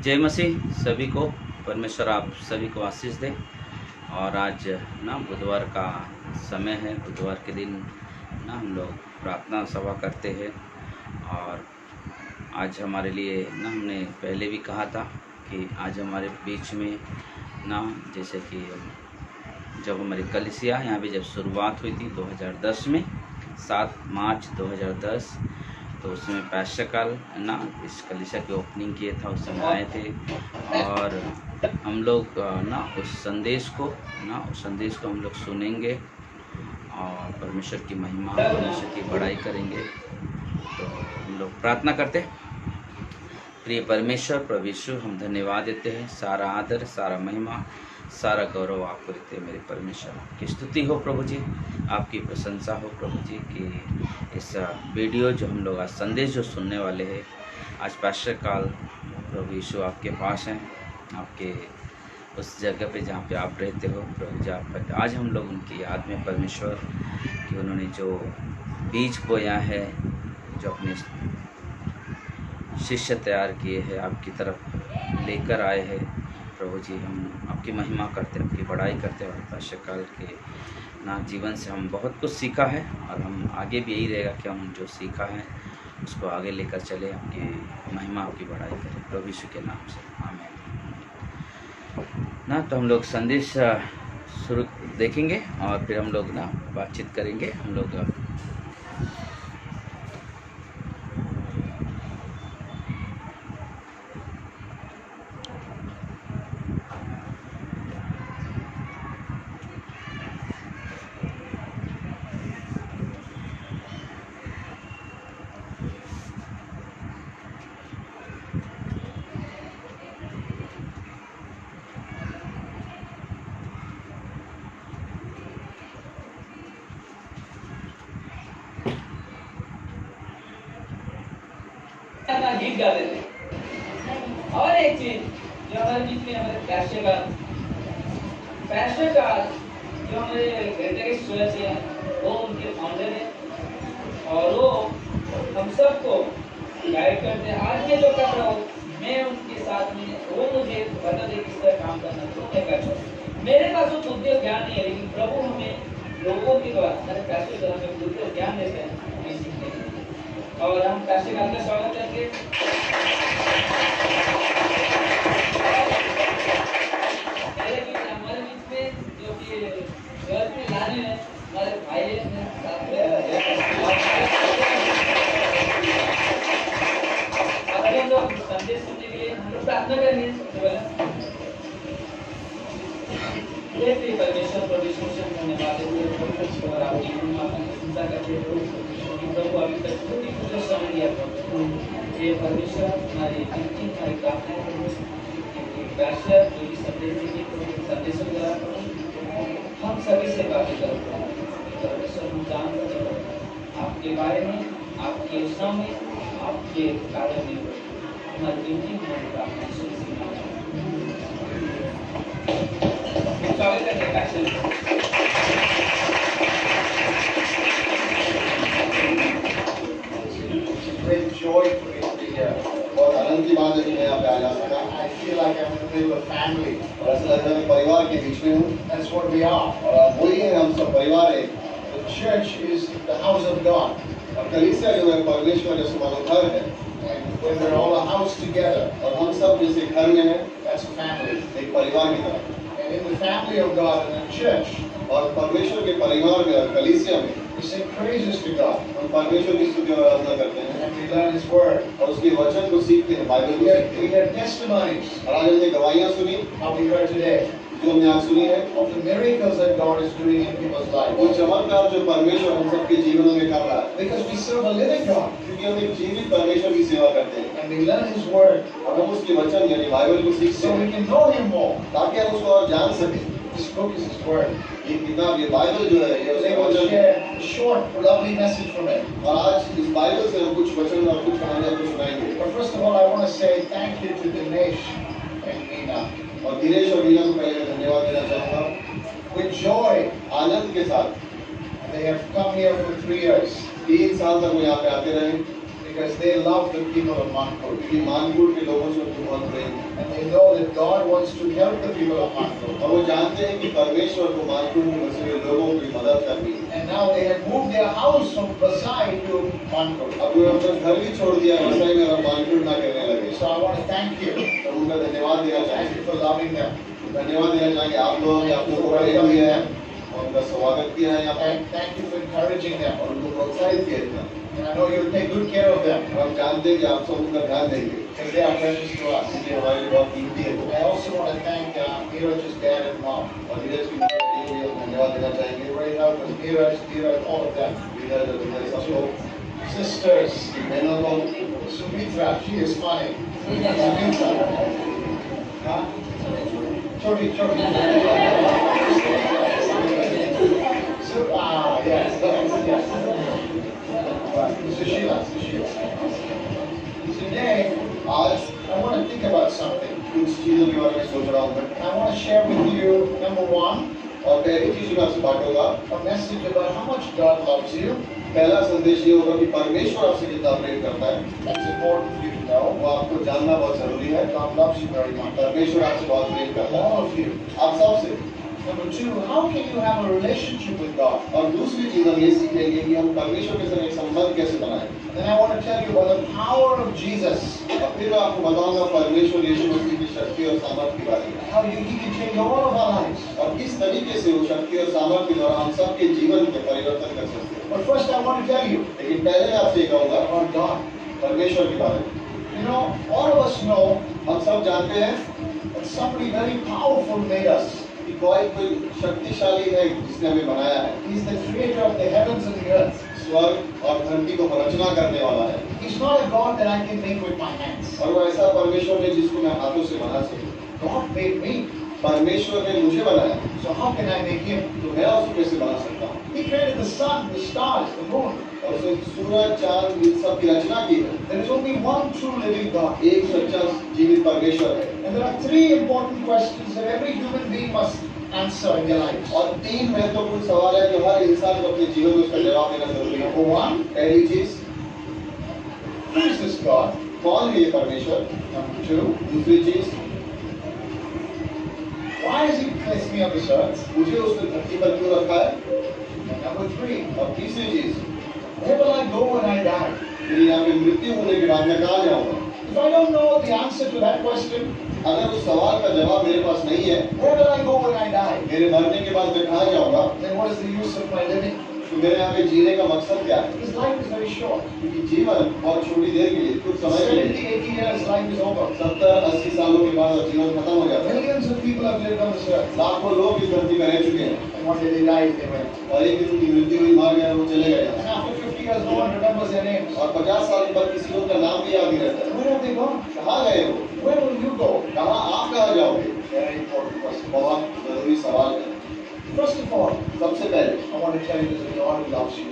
जय मसीह सभी को। परमेश्वर आप सभी को आशीष दे। और आज ना बुधवार का समय है। बुधवार के दिन ना हम लोग प्रार्थना सभा करते हैं। और आज हमारे लिए ना हमने पहले भी कहा था कि आज हमारे बीच में ना जैसे कि जब हमारी कलीसिया यहाँ पे जब शुरुआत हुई थी 2010 में 7 मार्च 2010, तो उसमें पैशकल ना इस कलीसिया की ओपनिंग किए था, उस समय आए थे। और हम लोग ना उस संदेश को हम लोग सुनेंगे और परमेश्वर की महिमा, परमेश्वर की बड़ाई करेंगे। तो हम लोग प्रार्थना करते हैं। प्रिय परमेश्वर, प्रभु यीशु, हम धन्यवाद देते हैं। सारा आदर, सारा महिमा, सारा गौरव आपको देते हैं। मेरे परमेश्वर की स्तुति हो प्रभु जी, आपकी प्रशंसा हो प्रभु जी कि इस वीडियो जो हम लोग आज संदेश जो सुनने वाले हैं, आज पैशकल प्रभु यीशु आपके पास हैं, आपके उस जगह पे जहाँ पे आप रहते हो प्रभु जी। आप आज हम लोग उनकी याद में परमेश्वर कि उन्होंने जो बीज बोया है, जो अपने शिष्य तैयार किए हैं, आपकी तरफ लेकर आए हैं प्रभु जी। हम आपकी महिमा करते हैं, आपकी बड़ाई करते हैं। और पैशकल के ना जीवन से हम बहुत कुछ सीखा है और हम आगे भी यही रहेगा कि हम जो सीखा है उसको आगे लेकर चले, आपकी महिमा, आपकी बड़ाई करें प्रभु यीशु के नाम से, आमीन। ना तो हम लोग संदेश शुरू देखेंगे और फिर हम लोग ना बातचीत करेंगे। हम लोग गीत गाते थे। और एक चीज जो हमारे बीच में हमारे पैशकल जो हमारे ग्रेटरेस्ट चर्च है, वो उनके फाउंडर है और वो हम सबको गाइड करते हैं। आज मैं जो कर रहा हूँ, मैं उनके साथ में, वो मुझे बता दे किस तरह काम करना, तो मैं करता हूँ। मेरे पास वो बुद्धि ज्ञान नहीं है, लेकिन प्रभु हमें लोगों के द्वारा, हमारे पैशकल हमें बुद्धि ज्ञान देते हैं, हमें सीखने के लिए। और हम पैशकल का स्वागत करके हमारे बीच में जो कि चर्च में लाने हैं हमारे भाई हैं, हम लोग संदेश सुनने के लिए हम लोग प्रार्थना करेंगे। सबसे पहले परमेश्वर परमेश्वर से धन्यवाद देते हैं और आपकी प्रशंसा करते हैं। प्रभु अभी तक जो समय दिया प्रभु, ये परमेश्वर हमारी जितनी हमारी प्रार्थना है, पैशकल जो भी संदेशों द्वारा हम सभी से बातें करो। परमेश्वर हम जान सकते आपके बारे में, आपकी योजना में, आपके कार्य में हमारी जिंदगी हमारी प्रार्थना स्वागत करते हैं पैशकल। Joy for me to be here. बहुत आनंद की बात है कि मैं यहाँ पे आ जा सका। I feel like I'm in the middle of family. और ऐसा लगता है मैं परिवार के बीच में हूँ। That's what we are. और वही है, हम सब परिवार है। The church is the house of God. और कलीसिया जो है परमेश्वर का हमारा घर है। And when we're all a house together, और हम सब जैसे घर में हैं, that's a family. एक परिवार की तरह। And in the family of God and the church, और परमेश्वर के परिवार में और कलीसिया में we sing praises to God. हम परमेश्वर की स्तुति और आराधना करते हैं। And we learn His word. और उसके वचन को सीखते हैं, बाइबल को सीखते हैं। We hear testimonies. और आज हमने गवाहियाँ सुनी, how we heard today, जो हमने आज सुनी है, of the miracles that God is doing in people's lives. वो चमत्कार जो परमेश्वर हम सबके जीवनों में कर रहा है। Because we serve a living God. क्योंकि हम एक जीवित परमेश्वर की सेवा करते हैं। And we learn His word. और हम उसके वचन यानी बाइबल को सीखते हैं। So we can know Him more. ताकि हम उसको और जान सकें। This book is His word. ये किताब, ये बाइबल जो है, ये उसका वचन है। Short, lovely message from it. और आज इस बाइबल से हम कुछ वचन और कुछ कहानियाँ आपको सुनाएंगे। But first of all, I want to say thank you to Dinesh and Meena. और दिनेश और मीना को पहले धन्यवाद देना चाहूँगा। With joy, आनंद के साथ, they have come here for 3 years. 3 साल तक वो यहाँ पे आते रहे। because they love the people of Manpur. क्योंकि मानपुर के लोगों से उनको बहुत प्रेम है. And they know that God wants to help the people of Manpur. और वो जानते हैं कि परमेश्वर को मानपुर में बसे हुए लोगों की मदद करनी है. And now they have moved their house from Vasai to Manpur. अब वो अपना घर भी छोड़ दिया वसई में और मानपुर ना करने लगे. So I want to thank you. तो उनका धन्यवाद देना चाहेंगे. For loving them. धन्यवाद देना चाहेंगे आप लोगों ने आपको बड़े हुए हैं और उनका स्वागत किया है यहाँ पर. Thank you for encouraging them. और उनको प्रोत्साहित किया है. And I know you'll take good care of them. हम जानते हैं कि आप सब उनका ध्यान देंगे. Because they are precious to us. ये हमारे लिए बहुत कीमती है. I also want to thank Neeraj's dad and mom. और नीरज की माँ को धन्यवाद देना चाहेंगे. Right now with Neeraj, all of them. Neeraj और नीरज सब लोग. Sisters, बहनों को. Sumitra, she is funny. Sumitra. हाँ? छोटी. Yes. Sushila. Today, I want to think about something. कुछ चीजों के बारे में सोच रहा हूँ. I want to share with you number one. और पहली चीज मैं आपसे बांटूंगा. A message about how much God loves you. पहला संदेश ये होगा कि परमेश्वर आपसे कितना प्रेम करता है. It's important for you to know. वो आपको जानना बहुत जरूरी है. God loves you very much. परमेश्वर आपसे बहुत प्रेम करता है. All of you. आप सबसे. Number two, how can you have a relationship with God? और दूसरी चीज हम ये सीखेंगे कि हम परमेश्वर के साथ एक संबंध कैसे बनाएं. Then I want to tell you about the power of Jesus. और फिर मैं आपको बताऊंगा परमेश्वर यीशु मसीह की शक्ति और सामर्थ्य के बारे में. How He can change all of our lives. और किस तरीके से वो शक्ति और सामर्थ्य के द्वारा हम सबके जीवन में परिवर्तन कर सकते हैं. But first I want to tell you. लेकिन पहले मैं आपसे कहूँगा about God, परमेश्वर के बारे में. You know, all of us know. हम सब जानते हैं that somebody very powerful made us. कोई शक्तिशाली है जिसने हमें बनाया है. He is the creator of the heavens and the earth. स्वर्ग और धरती को रचना करने वाला है. He is not a God that I can make with my hands. और वो ऐसा परमेश्वर है जिसको मैं हाथों से बना सकूं. God made me. परमेश्वर ने मुझे बनाया. So how can I make him? तो मैं उसको कैसे बना सकता हूँ? He created the sun, the stars, the moon. और उसने सूरज, चांद, इन सब की रचना की है. There is only one true living God. एक सच्चा जीवित परमेश्वर है. And there are three important questions that every human being must answer in their life. और तीन महत्वपूर्ण सवाल है जो हर इंसान को अपने जीवन में उसका जवाब देना जरूरी है. Number one, पहली चीज, who is this God? कौन है ये परमेश्वर? Number two, दूसरी चीज, why has He placed me on this earth? मुझे उसने धरती पर क्यों रखा है? And number three, और तीसरी चीज, where will I go when I die? मेरी यहाँ पे मृत्यु होने के बाद मैं कहाँ जाऊँगा? If I don't know the answer to that question, अगर उस सवाल का जवाब मेरे पास नहीं है, where will I go when I die? मेरे मरने के बाद मैं कहाँ जाऊँगा? Then what is the use of my living? तो मेरे यहाँ पे जीने का मकसद क्या है? This life is very short. क्योंकि जीवन बहुत छोटी देर के लिए, कुछ समय के लिए. 70-80 years life is over. 70-80 सालों के बाद जीवन खत्म हो जाता है. Millions of people have lived on this earth. लाखों लोग इस धरती पर रह चुके हैं. And one day they died, they went. और एक दिन उनकी मृत्यु हुई, मार गए, वो चले गए. And after 50 years, no one remembers their names. और 50 साल के बाद किसी को उनका नाम भी याद नहीं रहता. Where have they gone? कहाँ गए वो? Where will you go? कहाँ आप कहाँ जाओगे? Very important question. बहुत जरूरी सवाल है. First of all, सबसे पहले, I want to tell you that God loves you.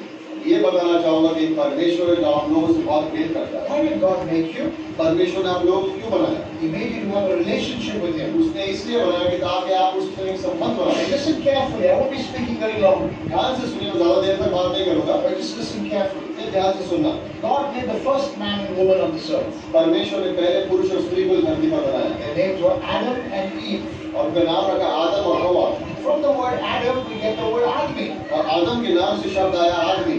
ये बताना चाहूँगा कि परमेश्वर जो आप लोगों से बहुत प्रेम करता है. Why did God make you? परमेश्वर ने आप लोगों को क्यों बनाया? He made you to have a relationship with Him. उसने इसलिए बनाया कि ताकि आप उससे एक संबंध बनाएं. Listen carefully. I won't be speaking very long. ध्यान से सुनिए, ज़्यादा देर तक बात नहीं करूँगा. But just listen carefully. ध्यान से सुनना. God made the first man and woman on this earth. परमेश्वर ने पहले पुरुष और स्त्री को धरती पर बनाया. Their names were Adam and Eve. और उनका नाम रखा आदम और हवा. From the word Adam we get the word आदमी. और आदम के नाम से शब्द आया आदमी.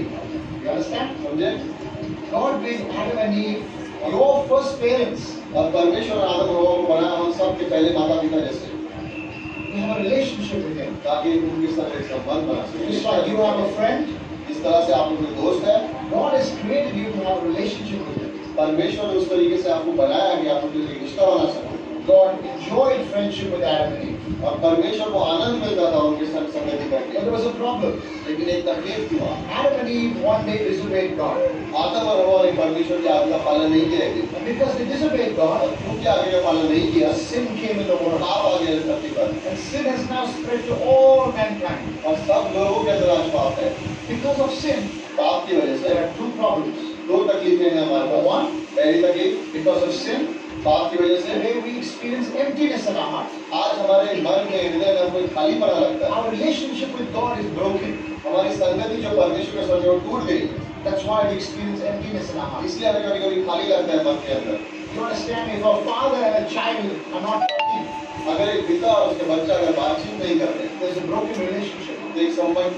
You understand? समझे? God made Adam and Eve your first parents. और परमेश्वर आदम और हवा को बनाया हम सब के पहले माता पिता जैसे. We have a relationship with Him. ताकि उनके साथ एक संबंध बना सके. Just like you have a friend. इस तरह से आप उनके दोस्त हैं. God has created you to have a relationship with Him. परमेश्वर ने उस तरीके से आपको बनाया कि आप उनके साथ रिश्ता बना सको. God enjoyed friendship with Adam and Eve. और परमेश्वर को आनंद मिलता था उनके साथ संगति करके. But there was a problem. लेकिन एक तकलीफ थी वहाँ. Adam and Eve one day disobeyed God. आदम और हवा ने परमेश्वर की आज्ञा का पालन नहीं किया. And because they disobeyed God, और उनकी आज्ञा का पालन नहीं किया, sin came in the world. पाप आ गया धरती पर. And sin has now spread to all mankind. और सब लोगों के अंदर आज पाप है. Because of sin, पाप की वजह से, there are two problems. दो तकलीफें हैं हमारे पास. One, पहली तकलीफ, because of sin, पाप की वजह से, today we experience emptiness in our heart. आज हमारे मन में, हृदय में कोई खालीपना लगता है. Our relationship with God is broken. हमारी संगति जो परमेश्वर के साथ है वो टूट गई. That's why we experience emptiness in our heart. इसलिए हमें कभी-कभी खाली लगता है मन के अंदर. You understand? If a father and a child are not talking, अगर एक पिता और उसके बच्चा अगर बातचीत नहीं कर रहे, there's a broken relationship. तो एक संबंध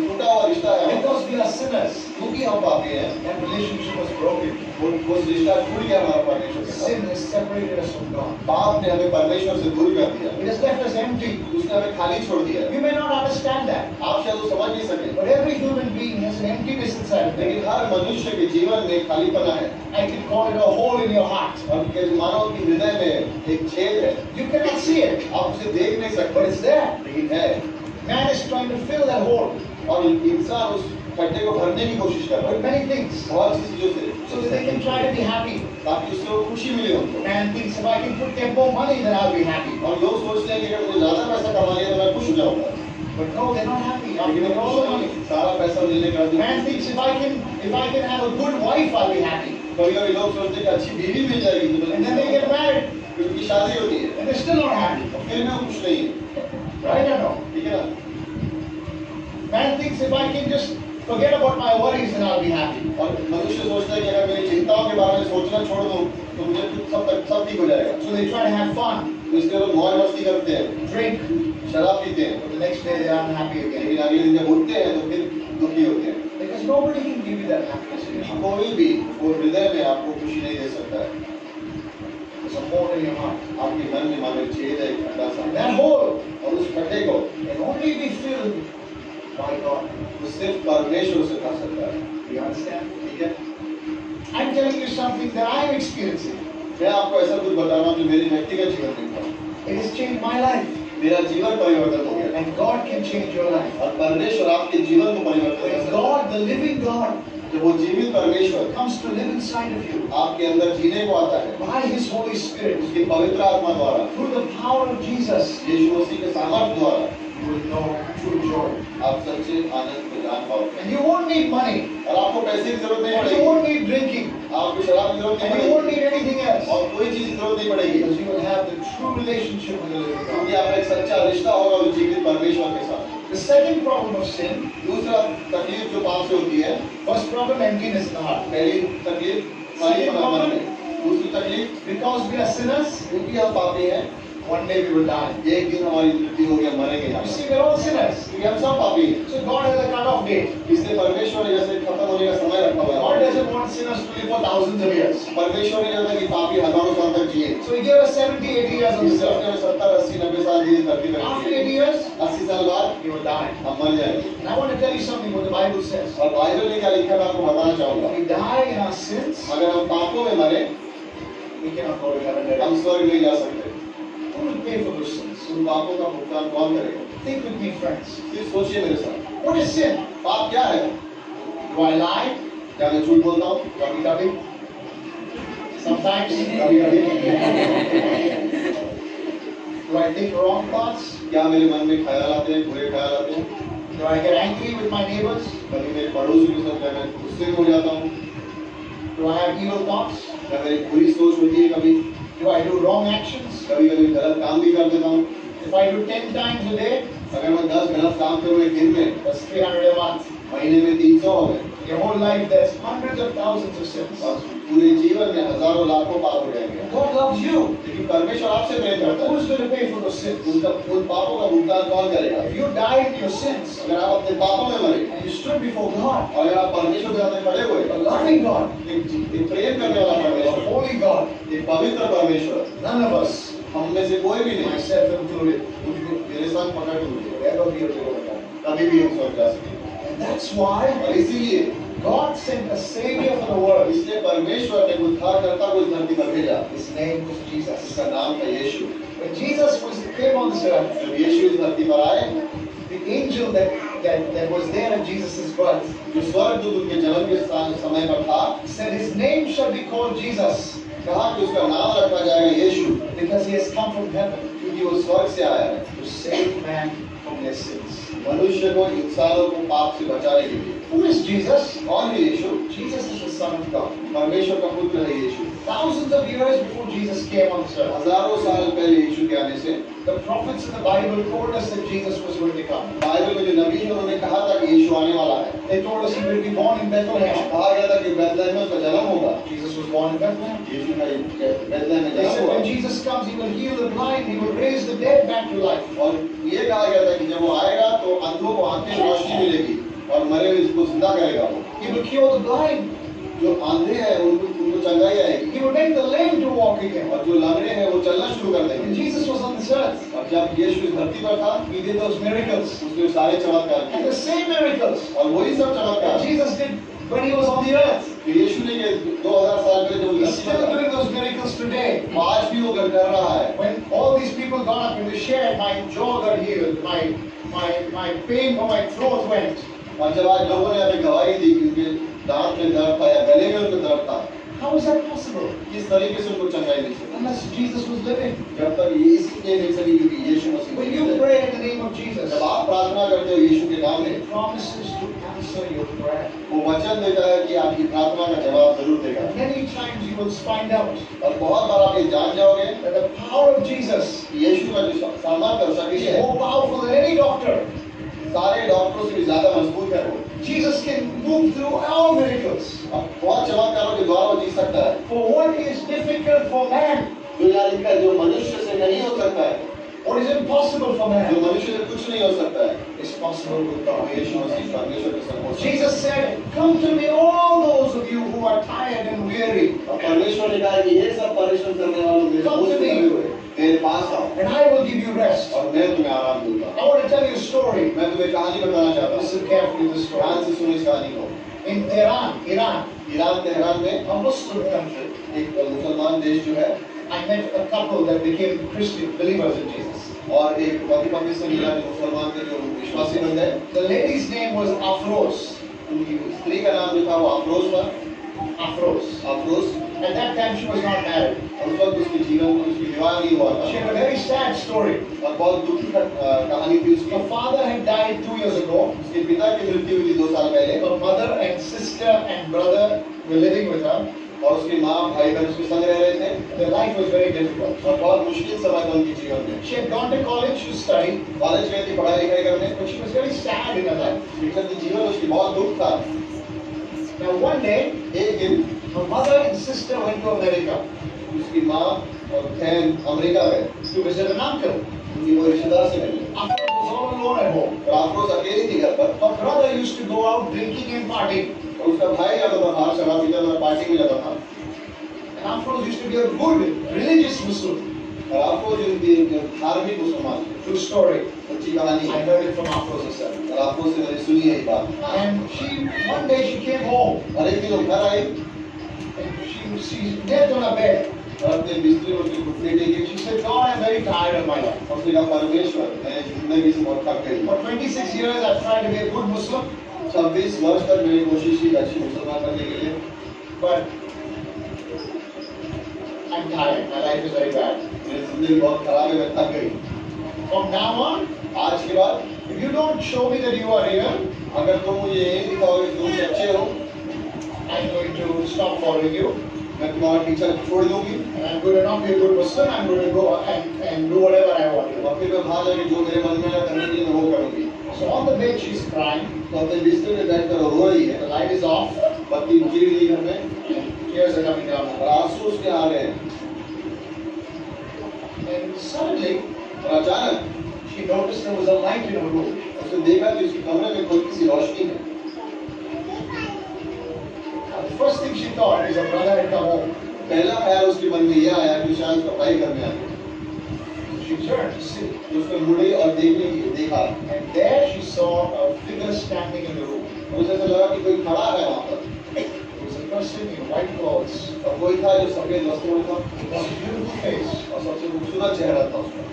टूटा हुआ रिश्ता है. Because we are sinners, क्योंकि हम पापी हैं, that relationship was broken. वो रिश्ता टूट गया हमारा परमेश्वर के साथ. Sin has separated us from God. पाप ने हमें परमेश्वर से दूर कर दिया. It has left us empty. उसने हमें खाली छोड़ दिया. We may not understand that. आप शायद वो समझ नहीं सके. But every human being has an emptiness inside. लेकिन हर मनुष्य के जीवन में खालीपना है. I can call it a hole in your heart. और मानव की हृदय में एक छेद है. You cannot see it. आप उसे देख नहीं सकते. But it's there. लेकिन है. Man is trying to fill that hole. और इंसान उस गड्ढे को भरने की कोशिश कर रहा है. With many things. बहुत सी चीजों से. So that they can try to be happy. ताकि उसको खुशी मिले उनको. Man thinks if I can get more money, then I'll be happy. और लोग सोचते हैं कि अगर मुझे ज़्यादा पैसा कमा लिया तो मैं खुश हो जाऊँगा. But no, they're not happy. लेकिन all the money. सारा पैसा लेने का. Man thinks if I can have a good wife, I'll be happy. कभी-कभी लोग सोचते हैं कि अच्छी बीवी मिल जाएगी तो. And then they get married. फिर उनकी शादी होती है. And they're still not happy. फिर भी खुश नहीं है. Right or no? ठीक है ना? Man thinks if I can just forget about my worries, then I'll be happy. और मनुष्य सोचता है कि अगर मेरी चिंताओं के बारे में सोचना छोड़ दूं, तो मुझे सब ठीक हो जाएगा. So they try to have fun. तो इसलिए लोग मौज मस्ती करते हैं. Drink. शराब पीते हैं. But the next day they are unhappy again. लेकिन अगले दिन जब उठते हैं तो फिर दुखी होते हैं. Because nobody can give you that happiness. कोई भी वो हृदय में आपको खुशी नहीं दे सकता है. There's a hole in your heart. आपके मन में मानो छेद है, एक खड्डा सा. That hole और उस खड्डे को can only be filled by God. वो सिर्फ परमेश्वर से कर सकता है. You understand? ठीक है? I'm telling you something that I am experiencing. मैं आपको ऐसा कुछ बता रहा हूँ जो मेरे व्यक्तिगत जीवन में हुआ. It has changed my life. मेरा जीवन परिवर्तन हो गया. And God can change your life. और परमेश्वर आपके जीवन को परिवर्तन कर सकता है. God, the living God, जब वो जीवित परमेश्वर comes to live inside of you, आपके अंदर जीने को आता है. By His Holy Spirit, उसकी पवित्र आत्मा द्वारा, through the power of Jesus, यीशु मसीह के सामर्थ्य द्वारा, you will know true joy. आप सच्चे आनंद को जान पाओगे. And you won't need money. और आपको पैसे की जरूरत नहीं पड़ेगी. You won't need drinking. आपको शराब की जरूरत नहीं पड़ेगी. You won't need anything else. और कोई चीज की जरूरत नहीं पड़ेगी. Because you will have the true relationship with the living God. क्योंकि आपका एक सच्चा रिश्ता होगा उस जीवित परमेश्वर के साथ. The second problem of sin, दूसरा तकलीफ जो पाप से होती है. First problem, emptiness in the heart. पहली तकलीफ खालीपन मन में. दूसरी तकलीफ, because we are sinners, क्योंकि हम पापी हैं. One day we will die. एक दिन हमारी मृत्यु होगी, हम मरेंगे. You see, we are all sinners. क्योंकि हम सब पापी हैं. So God has a cut-off date. इसलिए परमेश्वर ने जैसे खत्म होने का समय रखा हुआ है. God doesn't want sinners to live for thousands of years. परमेश्वर ने चाहता कि पापी हजारों साल तक जिए. So He gave us 70, 80 years on this earth. 70, 80, 90 साल जिए धरती पर. After 80 years, 80 साल बाद, we will die. हम मर जाएंगे. And I want to tell you something what the Bible says. और बाइबल में क्या लिखा है मैं आपको बताना चाहूँगा. We die in our sins. अगर हम पापों में मरे, we cannot go to heaven. हम स्वर्ग नहीं जा सकते. Who will pay for those sins? उन पापों का भुगतान कौन करेगा? Think with me, friends. फिर सोचिए मेरे साथ. What is sin? पाप क्या है? Do I lie? क्या मैं झूठ बोलता हूँ? कभी-कभी. Sometimes. कभी-कभी. Do I think wrong thoughts? क्या मेरे मन में ख्याल आते हैं, बुरे ख्याल आते हैं? Do I get angry with my neighbors? कभी मेरे पड़ोसियों के साथ मैं गुस्से में हो जाता हूँ. Do I have evil thoughts? क्या मेरी बुरी सोच होती है कभी? Do I do wrong actions? कभी-कभी गलत काम भी कर देता हूँ. If I do 10 times a day, अगर मैं 10 गलत काम करूँ एक दिन में, that's 300 a month. महीने में 300 हो गए. Your whole life there's hundreds of thousands of sins. और पूरे जीवन में हजारों लाखों पाप हो जाएंगे. God loves you. लेकिन परमेश्वर आपसे प्रेम करता है. Who is going to pay for those sins? उन पापों का भुगतान कौन करेगा? If you died in your sins, अगर आप अपने पापों में मरे, and you stood before God, और अगर आप परमेश्वर के सामने खड़े हुए, a loving God, एक प्रेम करने वाला परमेश्वर, a holy God, एक पवित्र परमेश्वर, none of us, हम में से कोई भी नहीं, myself included, मेरे साथ पकड़ के whatever we are doing, कभी भी हम स्वर्ग जा सकेंगे. And that's why, और इसीलिए God sent a savior for the world. इसलिए परमेश्वर ने उद्धारकर्ता को इस धरती पर भेजा. His name was Jesus. इसका नाम था यीशु. When Jesus came on this earth, जब यीशु इस धरती पर आए, the angel that was there at Jesus' birth, जो स्वर्गदूत उनके जन्म के समय पर था, said his name shall be called Jesus. कहा कि उसका नाम रखा जाएगा यीशु, because he has come from heaven. क्योंकि वो स्वर्ग से आया है. To save man from their sins. मनुष्य को इंसानों को पाप से बचाने के लिए. Who is Jesus? कौन है यीशु? Jesus is the Son of God. परमेश्वर का पुत्र है यीशु। Thousands of years before Jesus came on this earth, हजारों साल पहले यीशु के आने से the prophets in the Bible told us that Jesus was going to come. Bible में जो नबी हैं उन्होंने कहा था कि यीशु आने वाला है। They told us he will be born in Bethlehem. कहा गया था कि बैतलहम में उसका जन्म होगा। Jesus was born in Bethlehem. यीशु का बैतलहम में They जन्म said when होगा। Jesus comes, he will heal the blind, he will raise the dead back to life. और ये कहा गया था कि जब वो आएगा तो अंधों को आंखें रोशनी मिलेगी और मरे हुए को जिंदा करेगा वो। He will cure the blind. जो अंधे हैं उनको चंगाई आएगी। He will make the lame to walk again. और जो लंगड़े हैं वो चलना शुरू कर When देंगे। Jesus was on this earth, और जब यीशु इस धरती पर था he did those miracles. उसने सारे चमत्कार And किए the same miracles और वही सब चमत्कार that Jesus did when he was on the earth, कि यीशु ने ये 2000 साल पहले जब he's धरती still पर था, doing those miracles today. आज भी वो कर रहा है। When all these people got up and they shared, my jaw got healed, my pain for my throat went. और जब आज लोगों ने हमें गवाही दी कि उनके दांत में दर्द था या गले में उनको दर्द था, How is that possible? किस तरीके से उनको चंगाई मिल सकती? Unless Jesus was living. जब तक ये इसलिए मिल सकी क्योंकि यीशु मसीह When जीवित you है। pray in the name of Jesus, जब आप प्रार्थना करते हो यीशु के नाम में, He promises to answer your prayer. वो वचन देता है कि आपकी प्रार्थना का जवाब जरूर देगा। Many times you will find out और बहुत बार आप ये जान जाओगे that the power of Jesus कि यीशु का जो सामर्थ्य और शक्ति is है, more powerful than any doctor. सारे डॉक्टरों से भी ज्यादा मजबूत है वो। Jesus can move through all miracles. अब बहुत चमत्कारों के द्वारा वो जी सकता है। For what is difficult for man, जो यानी कि जो मनुष्य से नहीं हो सकता है, what is impossible for जो man, मनुष्य से कुछ नहीं हो सकता है, is possible with तो God. यीशु मसीह परमेश्वर के संग हो सकता है। Jesus said, "Come to me, all those of you who are tired and weary, और परमेश्वर ने कहा कि ये सब परिश्रम करने वालों मेरे Come बोझ to से me. लगे हुए मेरे पास आओ and I will give you rest." और मैं तुम्हें आराम दूंगा। I want to tell you a story. मैं तुम्हें कहानी बताना चाहता हूँ। Listen carefully to this ध्यान story. से सुनो इस कहानी को। In Tehran, Iran, Iran Tehran में a Muslim country, एक मुसलमान देश जो है I met a couple that became Christian believers in Jesus. और एक पति पत्नी से मिला जो मुसलमान थे जो विश्वासी बन गए। The lady's name was Afroz. उनकी स्त्री का नाम जो था वो अफरोज था। Afroz. Afroz. At that time, she was not married. और उस वक्त उसके जीवन में उसकी विवाह नहीं हुआ She था had a very sad story. और बहुत दुखी कहानी थी उसकी। Her father had died 2 years ago. उसके पिता की मृत्यु हुई थी 2 साल पहले Her mother and sister and brother were living with her. और उसकी माँ भाई बहन उसके संग रह रहे थे Their life was very difficult. और बहुत मुश्किल समय था उनके जीवन में। She had gone to college to study, college गई थी पढ़ाई लिखाई करने, but she was very sad in her life. लेकिन के जीवन उसकी बहुत दुख था। Now one day, एक दिन her mother and sister went to America उसकी माँ और बहन अमेरिका गए। to visit an uncle. उनकी वो रिश्तेदार से मिले। Afroz was all alone at home. और अफरोज अकेली थी घर पर Her brother used to go out drinking and partying. और उसका भाई जाता था बाहर शराब पीता था, पार्टी में जाता था। And Afroz used to be a good, religious Muslim. और अफरोज एक धार्मिक मुसलमान थे। True story. सच्ची कहानी I है। heard it from Afroz herself. और अफरोज से मैंने सुनी है ये बात। And one day she came home और एक दिन वो घर आई and she knelt on her bed. और अपने बिस्तर में उसके घुटने टेके। She said, "God, I'm very tired of my life. और उसने कहा परमेश्वर मैं जिंदगी से बहुत थक गई। For 26 years I've tried to be a good Muslim, 26 वर्ष तक मैंने कोशिश की अच्छी मुसलमान बनने के लिए, but I'm tired. My life is very bad. मेरी जिंदगी बहुत खराब है, मैं थक गई। From now on, आज के बाद if you don't show me that you are real, अगर तुम मुझे ये दिखाओगे कि तुम सच्चे हो, I'm going to stop following you. मैं तुम्हारा पीछा छोड़ दूंगी And I'm going to not be a good Muslim. I'm going to go and do whatever I want to. और फिर मैं बाहर जाके जो मेरे मन में है करने के लिए मैं वो करूंगी। So on the bed she's crying. तो अपने बिस्तर में बैठकर वो रो रही The है, light is off. बत्ती बुझी हुई है घर में And tears are coming down. और आंसू उसके आ रहे हैं। And suddenly और अचानक she noticed there was a light in her room. उसने देखा कि उसके कमरे में कोई किसी रोशनी है। The first thing she thought is her brother had come home. पहला ख्याल उसके मन में यह आया कि शायद सफाई करने आ गए। She turned to see. तो उसने मुड़ी और देखा And there she saw a figure standing in the room. उसे ऐसा लगा कि कोई खड़ा है वहाँ पर It was a person in white clothes. और कोई था जो सफेद वस्त्रों में था It was a beautiful face. और सबसे खूबसूरत चेहरा था उसका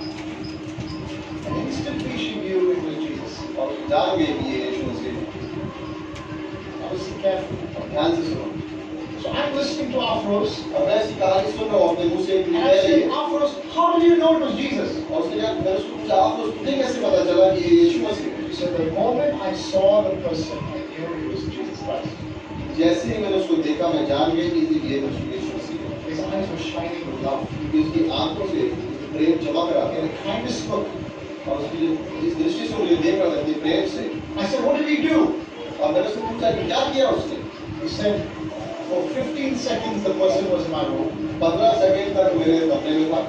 And instantly she knew it was Jesus. और उसे जान गई कि ये यीशु मसीह है। Now listen carefully. और ध्यान से सुनो। So I'm listening to Afroz. और मैं ऐसी कहानी सुन रहा हूँ अपने मुंह से एक And I कह रही said, है Afroz, how did you know it was Jesus? और उसने कहा मैंने उसको पूछा आप तुझे कैसे पता चला कि ये यीशु मसीह है? She said, the moment I saw the person, I knew it was Jesus Christ. जैसे ही मैंने उसको देखा मैं जान गई कि ये यीशु eyes were shining with love. क्योंकि उसकी आंखों से प्रेम चमक रहा In था the kindest look. और उसकी जो इस दृष्टि से मुझे देख रहा था कि प्रेम से। I said, what did he do? और मैंने उससे पूछा कि क्या किया उसने? He said, for 15 seconds the person was in my room. 15 second तक मेरे कमरे में था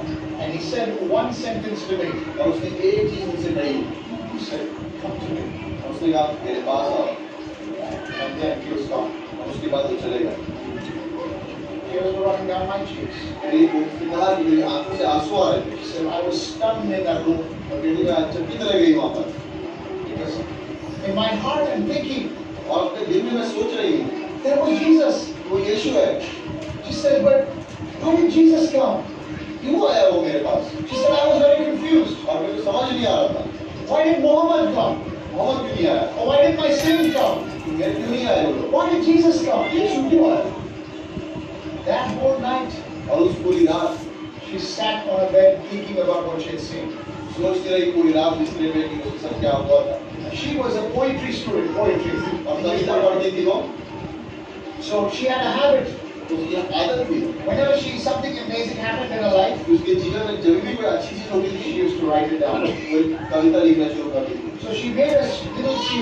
And he said one sentence to me. और उसने एक चीज मुझसे कही। He said, come to me. और उसने कहा मेरे पास आओ। And then he was gone. और उसके बाद वो चले गए। Tears were running down my cheeks. मेरी उसने कहा कि मेरी आंखों से आंसू आ रहे थे। He said, I was stunned in that room. और कहती मैं चकित रह गई वहाँ पर। Because in my heart I'm thinking, और अपने दिल में मैं सोच रही हूँ there was Jesus. वो यीशु है। She said, but how did Jesus come? क्यों आया वो मेरे पास? She said, I was very confused. और मेरे को समझ नहीं आ रहा था Why did Muhammad come? Mohammad क्यों नहीं आया? Or why did my saint come? मेरे क्यों नहीं आए वो लोग? Why did Jesus come? यीशु क्यों आया? That whole night, और उस पूरी रात she sat on a bed thinking about what she had seen. सोचती रही पूरी रात बिस्तर पे कि उसके साथ क्या हुआ था। She was a poetry student, poetry. और कविता पढ़ती थी वो, So she had a habit. तो उसकी आदत थी Whenever something amazing happened in her life, कि उसके जीवन में जब भी कोई अच्छी चीज होती she थी used to write it down. वो कविता लिखना शुरू करती थी। So she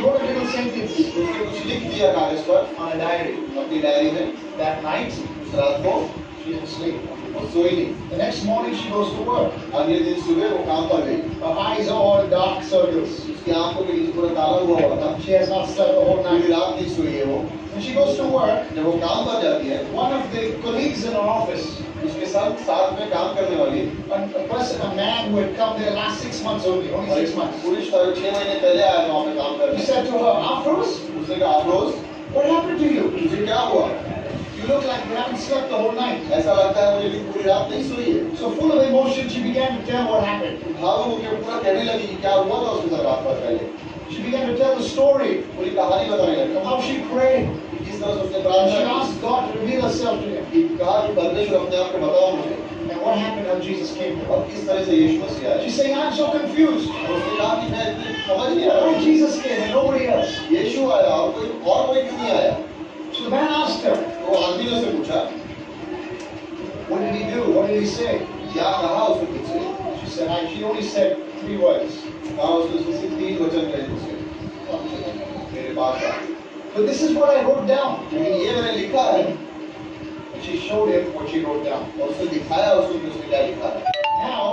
wrote a little sentence तो उसने कुछ लिख दिया कागज पर on a diary. अपनी डायरी में। That night, उस रात को she didn't sleep. वो सोई नहीं। The next morning, she goes to work. अगले दिन सुबह वो काम पर गई। Her eyes are all dark circles. उसकी आंखों के नीचे पूरा काला हुआ था। She has not slept the whole पूरी night. रात नहीं सोई है वो। When she goes to work, जब वो काम पर जाती है, one of the colleagues in her office, उसके साथ में काम करने वाली a man who had come there last 6 months only 6 months. पुरुष 6 महीने पहले आया था वहाँ पे काम He करने। said to her, Afros, उसने कहा Afroz what happened to you? तुझे क्या हुआ? You look like you haven't slept the whole night. ऐसा लगता है मुझे कि पूरी रात नहीं सोई है। So full of emotion, she began to tell what happened. भावुक होकर पूरा कहने लगी कि क्या हुआ था उसके साथ रात भर पहले। She began to tell the story पूरी कहानी बताने लगी। of how she prayed. किस तरह से उसने And प्रार्थना she की। asked God to reveal herself to him. कि कहा कि परमेश्वर अपने आप को बताओ मुझे And what happened, how Jesus came to her. और किस तरह से यीशु मसीह आया। She's saying, I'm so confused. और उसने कहा कि मैं इतनी समझ नहीं आ Why रहा। Jesus came and nobody else? यीशु आया और कोई क्यों नहीं आया? So the man asked her, तो आदमी ने उससे पूछा what did he do? What did he say? क्या कहा उसने तुझसे? She said, she only said 3 words. कहा उसने सिर्फ 3 वचन कहे तुझसे मेरे पास आ। But this is what I wrote down. लेकिन ये मैंने लिखा है And she showed him what she wrote down. और उसने दिखाया उसको कि उसने क्या लिखा है। Now,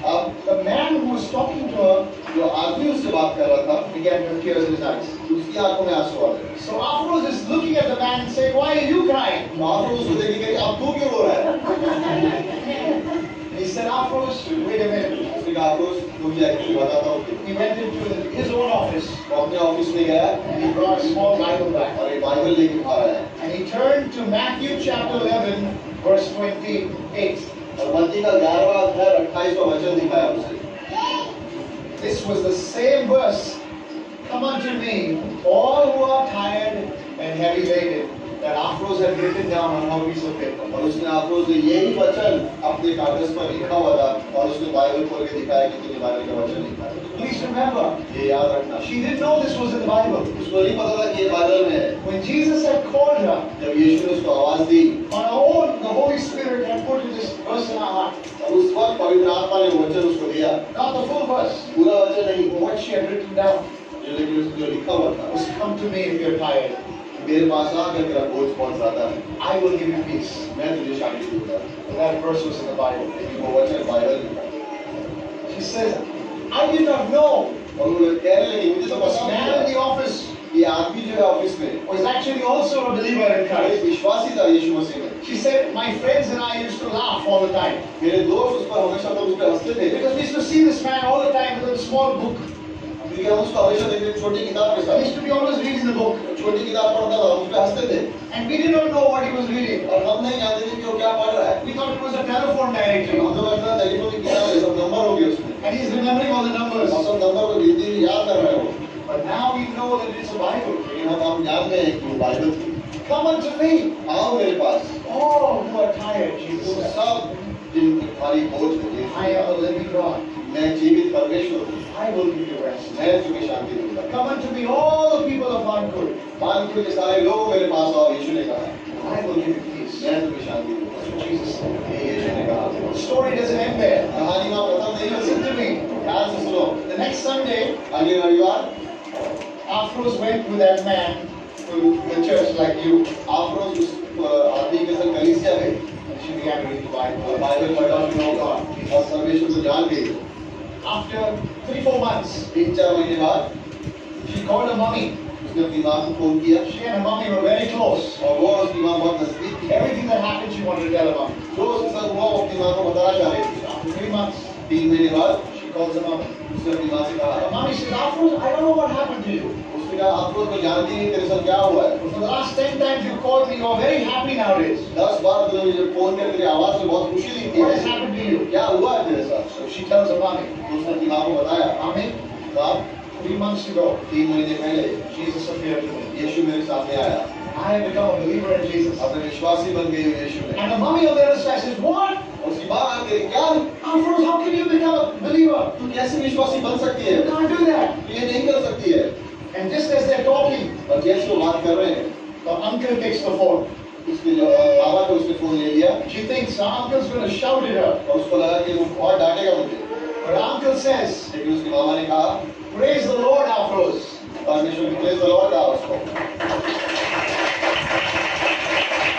अब the man who was talking to her जो आदमी उससे बात कर रहा था began to have tears in his eyes. उसकी आंखों में आंसू आ गए। So Afros is looking at the man and saying, why are you crying? आप उसको देख के अब तू क्यों रो रहा है? And he said, Afros, wait a minute. उसने कहा अफरोज रुक जाए बताता हूँ। He went into his own office वो अपने ऑफिस में गया and he brought a small Bible back. और एक बाइबल लेके खा रहा है And he turned to Matthew chapter 11, verse 28. और मत्ती का 11वां अध्याय 28वां वचन दिखाया उसे। This was the same verse. Come unto me, all who are tired and heavy laden, that Afros had written down on a piece of paper. और उसने अफरोज ने यही वचन अपने कागज पर लिखा हुआ था और उसने बाइबल खोल के दिखाया कि तूने बाइबल का वचन लिखा है। Please remember, ये याद रखना। she didn't know this was in the Bible. उसको नहीं पता था कि ये बाइबल में है। When Jesus had called her, जब यीशु ने उसको आवाज दी on her own, the Holy Spirit had put this verse in her heart. और उस वक्त पवित्र आत्मा ने वचन उसको दिया, Not the full verse, पूरा वचन नहीं, what she had written down. जो लिखा हुआ था। Was come to me if you're tired. मेरे पास आकर तेरा बोझ कौन सा है, I will give you peace. मैं तुझे शांति दूंगा। That verse was in the Bible. वो वचन बाइबल में था। She says, I did not know. और वो कहने लगी मुझे तो This पता man नहीं in the office ये आदमी जो है ऑफिस में was actually also a believer in वो एक Christ. विश्वासी था यीशु मसीह में। She said, my friends and I used to laugh all the time. मेरे दोस्त उस पर हमेशा तो उस पर हंसते थे Because we used to see this man all the time with a small book. क्योंकि हम उसको हमेशा देखते थे छोटी किताब के He साथ। used to be always reading the book. छोटी किताब पढ़ता था, उस पर हंसते थे And we did not know what he was reading. और हम नहीं जानते थे कि वो क्या पढ़ रहा है। We thought it was a telephone directory. हम तो लगता था टेलीफोन की किताब है, सब नंबर होंगे उसमें। And he's remembering all the हम numbers. सब नंबर को गिनती याद कर रहे हो। But now we know that it's a Bible. लेकिन हम जान गए कि वो बाइबल थी। Come unto me, आओ मेरे पास, all who are tired, तुम Jesus said. सब जिनकी भारी बोझ है, I am a living God. मैं जीवित परमेश्वर हूँ, I will give you rest. मैं तुम्हें शांति दूंगा। Come unto me, all the people of Vankur. Manpur के सारे लोग मेरे पास आओ, यीशु ने कहा, I will give you peace. मैं तुम्हें शांति दूंगा। So Jesus said. ये यीशु ने कहा। The story doesn't end there. कहानी वहाँ खत्म नहीं होती। Listen to me. ध्यान से सुनो। The next Sunday, अगले रविवार Afros went with that man to the church like you. Afroz उस आदमी के संग कलीसिया गई And she began to read the Bible. Bible पढ़ना शुरू हुआ और परमेश्वर को जान गई। After 3-4 months, 3-4 महीने बाद she called her mommy. उसने अपनी माँ को फोन किया She and her mommy were very close. और वो और उसकी माँ बहुत नजदीक थी। Everything that happened, she wanted to tell her mommy. जो उसके साथ हुआ वो अपनी माँ को बताना चाह रही थी। After 3 months, 3 महीने बाद she calls her mommy. उसने अपनी माँ से The कहा, mommy says, Afros, I don't know what happened to you. उसने कहा अफरोज मैं जानती नहीं तेरे साथ क्या हुआ है। But for the last 10 times you called me, you're very happy nowadays. 10 बार तूने मुझे फोन कर तेरी आवाज में बहुत खुशी दिखती What has है। happened to you? क्या हुआ है तेरे साथ? So she tells her mommy, तो उसने अपनी माँ को बताया, Mommy, साहब 3 months ago, 3 महीने पहले Jesus appeared to me. यीशु मेरे सामने आया। I have become a believer in Jesus. अपने विश्वासी बन गई हूँ यीशु में। And the mommy on the other side says, What? उसकी माँ तेरी क्या? Afros, how can you become a believer? तू कैसे विश्वासी बन सकती है? You can't do that. तू ये नहीं कर सकती है। And just as they're talking, और जैसे वो बात कर रहे हैं, the uncle takes the phone. उसके जो बाबा को उसने फोन ले लिया She thinks the uncle's going to shout at her. और उसको लगा कि वो बहुत डांटेगा मुझे। But the uncle says, लेकिन उसकी मामा ने कहा, Praise the Lord, Afros. परमेश्वर की प्रेज़ द लॉर्ड कहा उसको।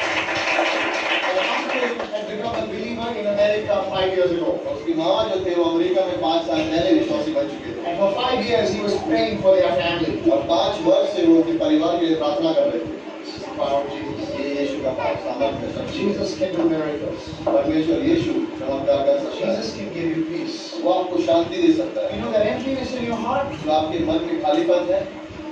The uncle had become a believer in America 5 years ago. और उसकी मामा जो थे वो अमेरिका में 5 साल पहले विश्वासी बन चुके थे। And for 5 years he was praying for their family. और 5 वर्ष से वो अपने परिवार के लिए प्रार्थना कर रहे थे। This is the power of Jesus. ये यीशु का सामर्थ्य है। Jesus can do miracles. परमेश्वर यीशु चमत्कार कर सकता है। Jesus can give you peace. वो आपको शांति दे सकता है। You know that emptiness in your heart? जो आपके मन में खालीपन है,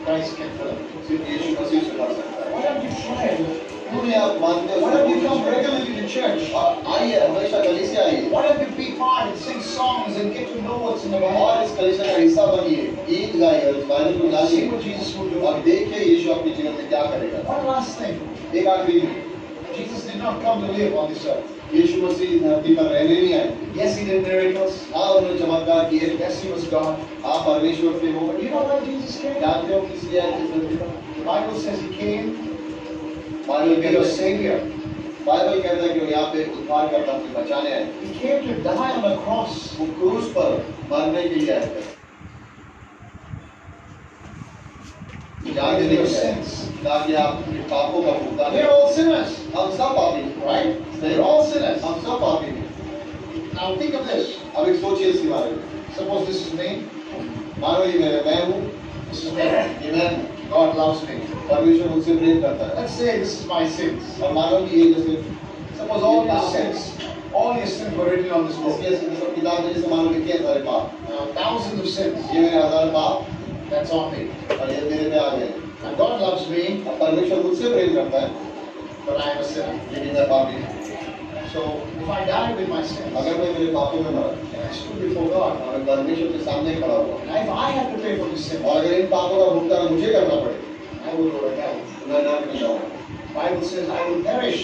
Christ can fill it. सिर्फ यीशु मसीह से भर सकता है। Why don't you try it? क्यों आप मानते हो? Why don't you come regularly to church? आइए हमेशा कलीसिया आइए Why don't you be part and sing songs and get to know what's in the और Bible? इस कलीसिया का हिस्सा बनिए, गीत गाइए और इस बाइबल को See जानिए what Jesus will do. और देखिए यीशु आपके जीवन में क्या करेगा। One last thing. एक आखिरी में, Jesus did not come to live on this earth. यीशु मसीह धरती पर रहने नहीं आए। Yes, he did miracles. हाँ उन्होंने चमत्कार किए। Yes, he was God. आप परमेश्वर थे वो। But you know why Jesus came? जानते हो किस लिए आए इस धरती पर? The Bible says he came Bible to be कहता your है, Savior. बाइबल कहता है कि वो यहाँ पे उद्धार करता हमें बचाने आए। He came to die on the cross. वो क्रूस पर मरने के लिए आए थे। जान For देने your के लिए sins. ताकि आप पापों का भुगतान We're करें। all sinners, हम सब पापी हैं, right? नहीं, We're all sinners. हम सब पापी हैं। Now think of this. अब एक सोचिए इसके बारे में। Suppose this is me. मानो ये मैं हूँ, This is me. ये मैं हूँ। God loves me. परमेश्वर मुझसे प्रेम करता है। Let's say this is my sins. और मानो कि ये जैसे Suppose all your sins were written on this book. इसके सब किताब में जैसे मानो लिखे हैं सारे पाप। Thousands of sins. ये मेरे 1000 पाप That's on me. और ये मेरे पे आ गए। And God loves me, अब परमेश्वर मुझसे प्रेम करता है, but I am a sinner. लेकिन मैं पापी हूँ। So if I die with my sins, अगर मैं मेरे पापों में मरा and I stood before God, और मैं परमेश्वर के सामने खड़ा हुआ and if I have to pay for these sins, और अगर इन पापों का भुगतान मुझे करना पड़े I will go to hell. तो मैं नरक में जाऊंगा। Bible says I will perish.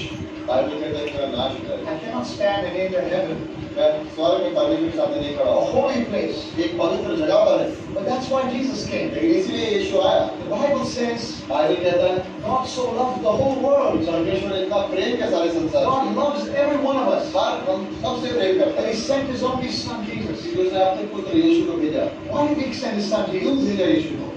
Bible कहता है कि मेरा नाश हो जाएगा। I cannot stand and enter heaven, मैं स्वर्ग में परमेश्वर के सामने नहीं खड़ा a हूँ। holy place. एक पवित्र जगह पर है, But that's why Jesus came. लेकिन इसलिए यीशु आया। The Bible says बाइबल कहता है God so loved the whole world. परमेश्वर ने इतना प्रेम के सारे संसार God loves every one of us. हम सबसे प्रेम करता That है। He sent His only Son Jesus. इसलिए उसने अपने पुत्र यीशु को भेजा। Why did He send His Son क्यों Jesus? भेजा यीशु को?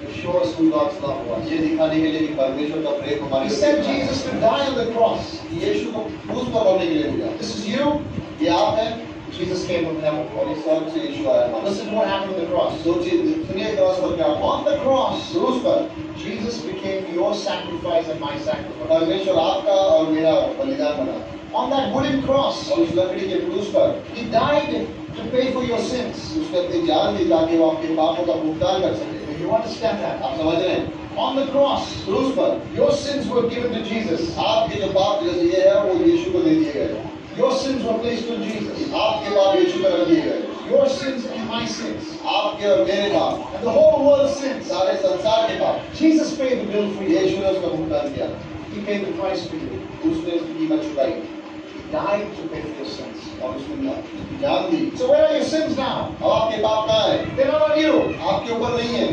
To show us who God's love was. ये दिखाने के लिए कि परमेश्वर का प्रेम हमारे He लिए sent कितना है। Jesus to die on the cross. यीशु को क्रूस पर मरने के लिए भेजा। This is you. ये आप हैं Jesus came from heaven. और इस स्वर्ग से यीशु आया हमारे। Listen to what happened on the cross. सोचिए, सुनिए क्रॉस पर क्या हुआ। On the cross, क्रूस पर Jesus became your sacrifice and my sacrifice. परमेश्वर आपका और मेरा बलिदान बना On that wooden cross, और उस लकड़ी के क्रूस पर He died to pay for your sins. उसने अपनी जान दी ताकि वो आपके पापों का भुगतान कर सके। Do you understand that? आप समझ रहे हैं? On the cross, क्रूस पर your sins were given to Jesus. आपके जो पाप जैसे ये है वो यीशु को दे दिए गए। Your sins were placed on Jesus. आपके पाप यीशु पर रख दिए गए। Your sins and my sins. आपके और मेरे पाप, And the whole world's sins. सारे संसार के पाप, Jesus paid the bill for you. यीशु ने उसका भुगतान किया। He paid the price for you. उसने उसकी कीमत चुकाई He died to pay for your sins. और उसने जान दी। So where are your sins now? अब आपके पाप कहाँ हैं? They're not on you. आपके ऊपर नहीं है,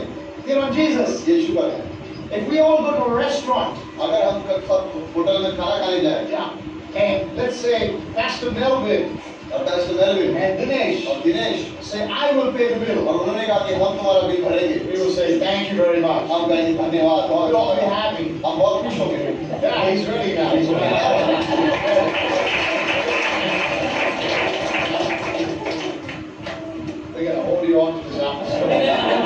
They're on Jesus. यीशु पर है। If we all go to a restaurant, अगर हम सब होटल में खाना खाने जाए yeah, And let's say Pastor Melvin और Pastor Melvin and Dinesh और Dinesh say, I will pay the bill. और उन्होंने कहा कि हम तुम्हारा बिल भरेंगे, We will say, thank you very much. हम कहेंगे धन्यवाद, We'll all be बहुत happy. हम बहुत खुश होंगे। Yeah, he's ready now. He's ready. We're going to hold you on to this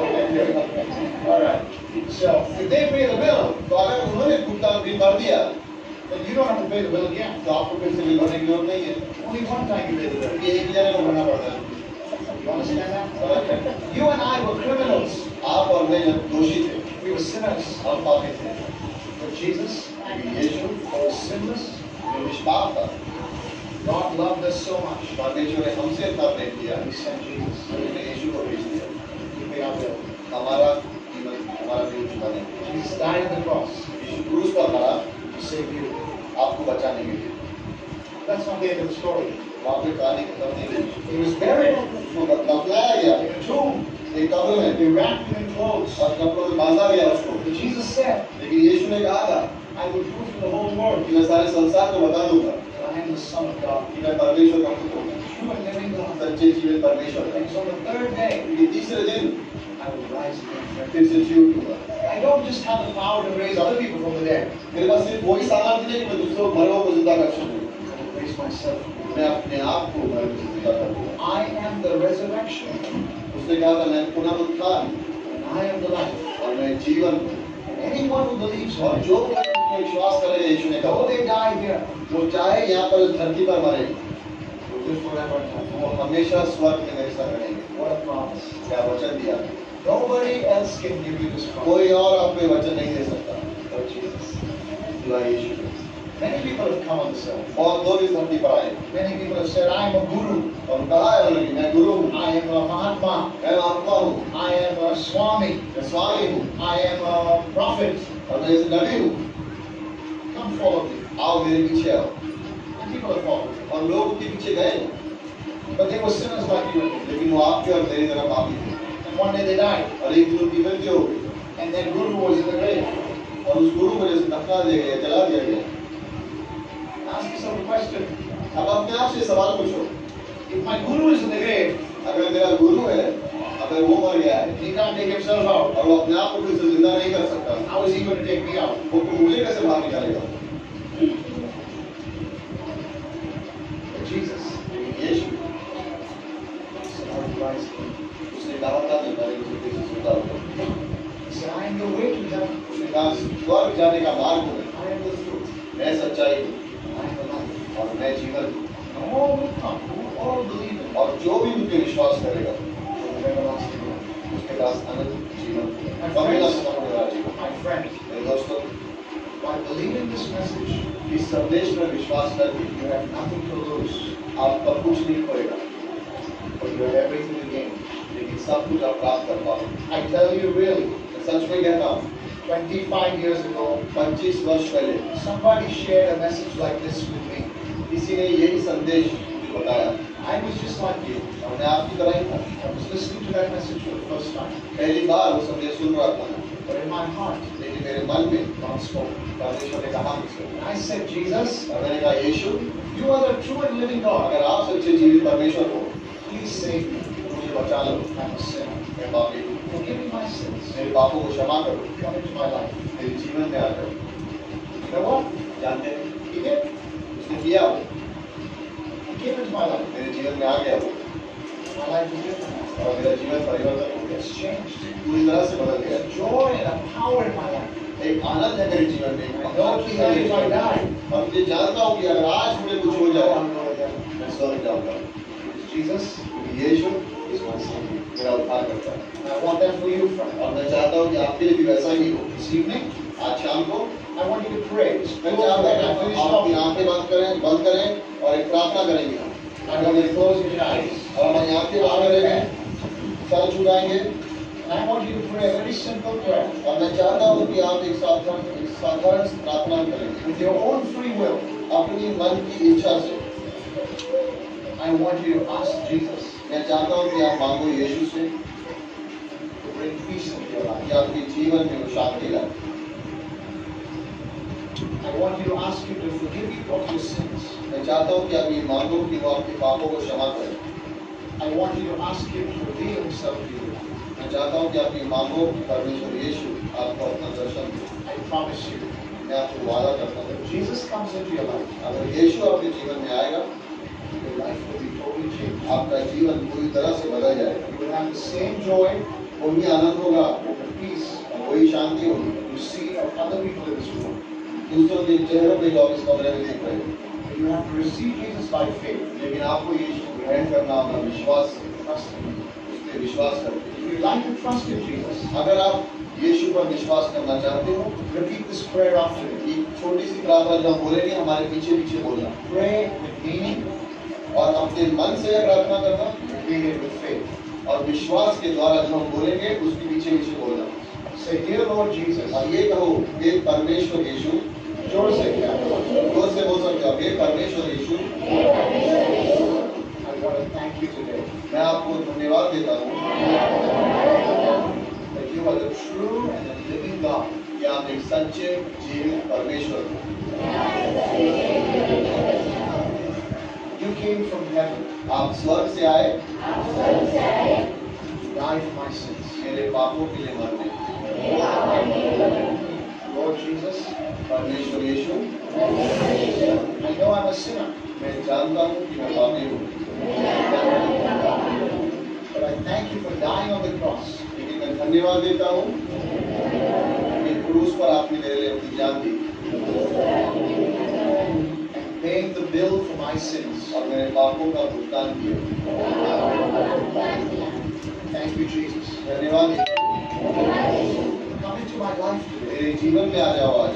All right. So, if they pay the bill, तो अगर उन्होंने भुगतान बिल भर दिया then you don't have to pay the bill again. तो आपको फिर से बिल भरने की जरूरत नहीं है, Only one time you pay the bill. ये एक जने को भरना पड़ता है। You understand that? समझ गए? You and I were criminals. आप और मैं जब दोषी थे, We were sinners. हम पापी थे, But Jesus, लेकिन यीशु was sinless. जो निष्पाप था, God loved us so much. परमेश्वर ने हमसे इतना प्रेम किया, He sent Jesus. उसने यीशु को भेज दिया He paid our bill. हमारा कीमत, हमारा बिल चुकाने के लिए। Jesus died on the cross यीशु क्रूस पर मरा to save you. आपको बचाने के लिए। That's not the end of the story. वहाँ पे कहानी खत्म नहीं हुई, He was buried उसको दफनाया गया in a tomb. एक कब्र में, They wrapped him in clothes. और कपड़ों में बांधा गया उसको। But Jesus said, लेकिन यीशु ने कहा था I will prove to the whole world कि मैं सारे संसार को बता दूंगा that I am the Son of God, कि मैं परमेश्वर का पुत्र हूँ, true and living God. सच्चे जीवित परमेश्वर का। And so on the third day, क्योंकि तीसरे दिन I will rise again. मैं फिर से जी उठूंगा। I don't just have the power to raise other people from the dead. मेरे पास सिर्फ वही सामर्थ्य नहीं कि मैं दूसरों को मरों को जिंदा कर सकूं, I will raise myself. मैं अपने आप को मरों से जिंदा कर दूंगा। I am the resurrection उसने कहा था मैं पुनरुत्थान and I am the life. और मैं जीवन हूँ। And anyone who believes और in me, जो कोई उसमें विश्वास करेगा, यीशु ने though कहा, they die here, वो चाहे यहाँ पर इस धरती पर मरे, will live forever in heaven. वो हमेशा स्वर्ग में मेरे साथ रहेंगे। What a promise. क्या वचन दिया? Nobody else can give you this promise. कोई और आपको ये वचन नहीं दे सकता, But Jesus. सिवाय यीशु के। Many people have come on this earth. और लोग इस धरती पर आए Many people have said, I am a guru. और कहा है उन्होंने कि मैं गुरु हूँ, I am a Mahatma. मैं महात्मा हूँ, I am a Swami. मैं स्वामी हूँ I am a prophet. और मैं इस नबी हूँ, Come follow me. आओ मेरे पीछे आओ। And people have followed. और लोग उनके पीछे गए, But they were sinners like you and me. लेकिन वो आपके और मेरी तरह पापी थे। And one day they died. और एक दिन उनकी मृत्यु हो गई And then Guru was in the grave. और उस गुरु को जैसे दफना दिया गया, जला दिया गया। Ask yourself a question. अब अपने आप से सवाल पूछो, If my Guru is in the grave, अगर मेरा गुरु है, अगर वो मर गया है he can't take himself out. और वो अपने आप को फिर से जिंदा नहीं कर सकता, How is he going to take me out? वो मुझे कैसे बाहर निकालेगा? But Jesus Yeshu said, I will rise again. उसने कहा था मैं मरे हुए फिर से जिंदा होगा। He said, I am the way to heaven. उसने कहा स्वर्ग जाने का मार्ग हूँ मैं, I am the truth. मैं सच्चाई हूँ I am the life. और मैं जीवन हूँ। And all will come, who all believe in me, और जो भी मुझे विश्वास करेगा will have everlasting life. उसके पास अनंत जीवन है, कभी ना खत्म होने वाला जीवन। My friends, मेरे दोस्तों, by believing this message, इस संदेश में विश्वास करके you have nothing to lose, आपका कुछ नहीं खोएगा, but you have everything to gain. लेकिन सब कुछ आप प्राप्त कर पाओगे। I tell you really, मैं सच में कहता हूँ, 25 years ago, 25 वर्ष पहले somebody shared a message like this with me. किसी ने यही संदेश मुझे बताया I was just like you. और मैं आपकी तरह ही था। I was listening to that message for the first time. पहली बार वो संदेश सुन रहा था, But in my heart, लेकिन मेरे मन में God spoke. परमेश्वर ने कहा मुझसे, And I said, Jesus, और मैंने कहा यीशु, you are the true and living God. अगर आप सच्चे जीवित परमेश्वर हो, Please save me. मुझे बचा लो, I'm a sinner. मैं पापी हूँ, Forgive me my sins. मेरे पापों को क्षमा करो, Come into my life. मेरे जीवन में आकर। You know what? जानते हैं He did. उसने किया, वो He came into my life. मेरे जीवन में आ गया वो, My life is different now. और मेरा जीवन परिवर्तन हो गया, It's changed. पूरी तरह से बदल गया। There's joy and a power in my life. एक आनंद है मेरे जीवन में, I know that if I die, और मुझे जानता हूँ कि अगर आज मुझे कुछ हो जाए, I'll go again. मैं स्वर्ग जाऊंगा। Jesus क्योंकि यीशु is my Savior. मेरा उद्धार करता है, And I want that for you, friend. और मैं चाहता हूँ कि आपके लिए भी वैसा ही हो। This evening, आज शाम को I want you to pray. Just मैं close चाहता your eyes. हूँ Finish कि आप अपनी talking. आंखें बंद करें और एक प्रार्थना करेंगे हम। I want you to close your eyes. और हमारी आंखें बंद करेंगे, sir झुकाएंगे, And I want you to pray a very simple prayer. और मैं चाहता हूँ कि आप एक साधारण प्रार्थना करेंगे With your own free will, अपनी मन की इच्छा से। I want you to ask Jesus मैं चाहता हूँ कि आप मांगो यीशु से to bring peace into your life. कि आपके जीवन में वो शांति लाए। I want you to ask Him to forgive you of your sins. मैं चाहता हूँ कि आप ये मांगो कि वो आपके पापों को क्षमा करें। I want you to ask Him to reveal Himself to you. मैं चाहता हूँ कि आप ये मांगो कि परमेश्वर यीशु आपको अपना दर्शन दे। I promise you, मैं आपको वादा करता हूँ, if Jesus comes into your life, अगर यीशु आपके जीवन में आएगा, your life will be totally changed. आपका जीवन पूरी तरह से बदल जाएगा। You will have the same joy वही आनंद होगा and the peace और वही शांति होगी you see of other people in this world. दूसरों के चेहरों पे जो आप इस कमरे में देख रहे हो। You have to receive Jesus by faith. लेकिन आपको यीशु को ग्रहण करना होगा विश्वास से, Trust Him. उस पर विश्वास करके। If you like to trust in Jesus, अगर आप यीशु पर विश्वास करना चाहते हो, repeat this prayer after me. एक छोटी सी प्रार्थना जो हम बोलेंगे हमारे पीछे पीछे बोलना Pray with meaning, और अपने मन से यह प्रार्थना करना repeat it with faith. और विश्वास के द्वारा जो हम बोलेंगे उसके पीछे पीछे बोलना Say, Dear Lord Jesus, और ये कहो हे परमेश्वर यीशु, जोर से क्या? जोर से बोल सकते हो हे परमेश्वर यीशु, I want to thank you today मैं आपको धन्यवाद देता हूँ that you are the true and the living God. कि आप एक सच्चे जीवित परमेश्वर हो। You came from heaven आप स्वर्ग से आए to die for my sins. मेरे पापों के लिए मरने। Lord Jesus, परमेश्वर यीशु, I know I'm a sinner, मैं जानता हूँ कि मैं पापी हूँ, but I thank you for dying on the cross लेकिन मैं धन्यवाद देता हूँ कि क्रूस पर आपने मेरे लिए अपनी जान दी and paying the bill for my sins. और मेरे पापों का भुगतान किया। Thank you, Jesus. धन्यवाद। Come into my life today. मेरे जीवन में आ जाओ आज,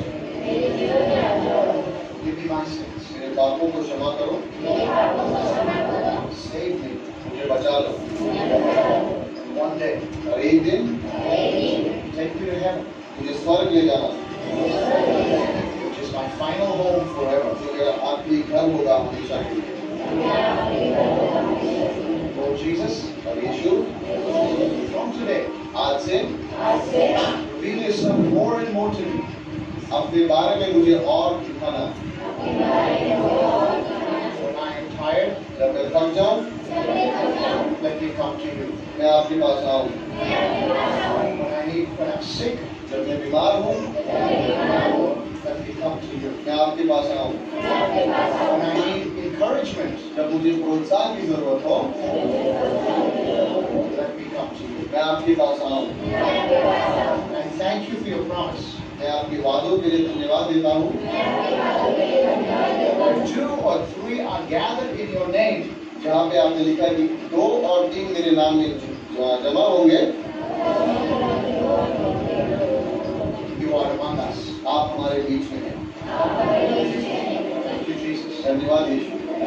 Give me my sins. मेरे पापों को क्षमा करो, Save me. मुझे बचा लो And one day, और एक दिन take me to heaven, मुझे स्वर्ग ले जाना, which is my final home forever. जो मेरा आखिरी घर होगा हमेशा के लिए। Lord Jesus, और यीशु, from today, आज से reveal yourself more and more to me. अपने बारे में मुझे और दिखाना। When I am tired, जब मैं थक जाऊं, let me come to you. मैं आपके पास आऊं। When I'm sick, जब मैं बीमार हूं, let me come to you. मैं आपके पास आऊं। When I need encouragement, जब मुझे प्रोत्साहन की जरूरत हो, let me come to you. मैं आपके पास आऊं। I thank you for your promise. मैं आपके वादों के लिए धन्यवाद देता हूं। Where 2 or 3 are gathered in your name, जहाँ पे आपने लिखा है कि 2 और 3 मेरे नाम में जमा होंगे, you are among us. आप हमारे बीच में हैं। Thank you, Jesus. धन्यवाद यीशु। I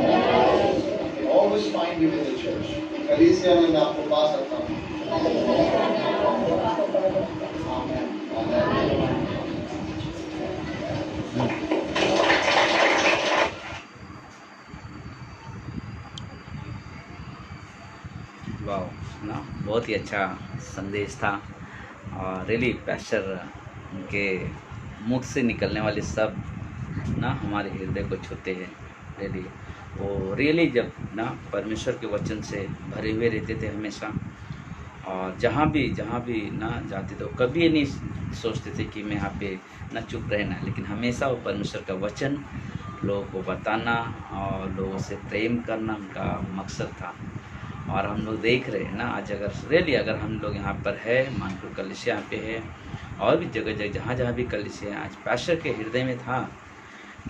can always find you in the church. कलीसिया में मैं आपको पा सकता हूँ। Amen. आमीन। वाह ना, बहुत ही अच्छा संदेश था और रियली पैस्टर उनके मुख से निकलने वाले सब ना हमारे हृदय को छूते हैं। रियली वो रियली जब ना परमेश्वर के वचन से भरे हुए रहते थे हमेशा, और जहाँ भी ना जाते तो कभी ये नहीं सोचते थे कि मैं यहाँ पे ना चुप रहना, लेकिन हमेशा वो परमेश्वर का वचन लोगों को बताना और लोगों से प्रेम करना उनका मकसद था। और हम लोग देख रहे हैं ना आज अगर हम लोग यहाँ पर है, मानपुर कलीसिया यहाँ पे है और भी जगह जहाँ भी कलीसिया आज पैस्टर के हृदय में था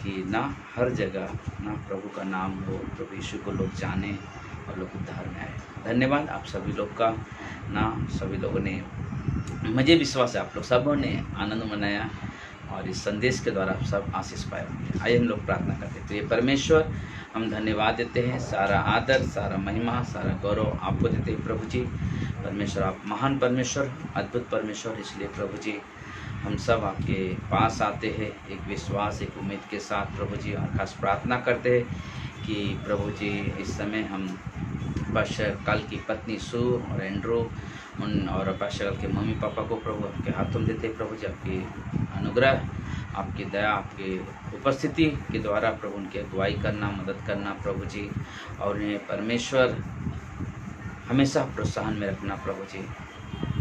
कि ना हर जगह ना प्रभु का नाम हो, प्रभु यीशु को लोग जाने और लोग उद्धार में आए। धन्यवाद आप सभी लोग का ना, सभी लोगों ने, मुझे विश्वास है आप लोग सबों ने आनंद मनाया और इस संदेश के द्वारा आप सब आशीष पाए होंगे। आइए हम लोग प्रार्थना करते हैं। तो ये परमेश्वर हम धन्यवाद देते हैं, सारा आदर, सारा महिमा, सारा गौरव आपको देते हैं प्रभु जी। परमेश्वर आप महान परमेश्वर, अद्भुत परमेश्वर, इसलिए प्रभु जी हम सब आपके पास आते हैं एक विश्वास, एक उम्मीद के साथ प्रभु जी, और खास प्रार्थना करते हैं कि प्रभु जी इस समय हम पास्टर काल की पत्नी सू और एंड्रो उन और पास्टर काल के मम्मी पापा को प्रभु आपके हाथों में देते हैं। प्रभु जी आपकी अनुग्रह आपकी दया, आपके उपस्थिति के द्वारा प्रभु उनकी अगुवाई करना, मदद करना प्रभु जी, और उन्हें परमेश्वर हमेशा प्रोत्साहन में रखना प्रभु जी।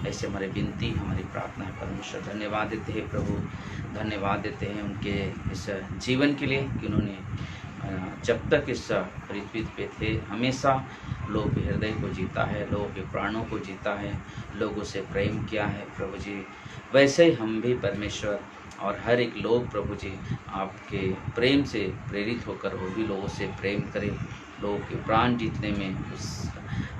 ऐसे हमारी विनती, हमारी प्रार्थना है परमेश्वर। धन्यवाद देते हैं प्रभु, धन्यवाद देते हैं उनके इस जीवन के लिए कि उन्होंने जब तक इस पृथ्वी पे थे हमेशा लोगों के हृदय को जीता है, लोगों के प्राणों को जीता है, लोगों से प्रेम किया है प्रभु जी। वैसे ही हम भी परमेश्वर और हर एक लोग प्रभु जी आपके प्रेम से प्रेरित होकर वो भी लोगों से प्रेम करें, लोगों के प्राण जीतने में उस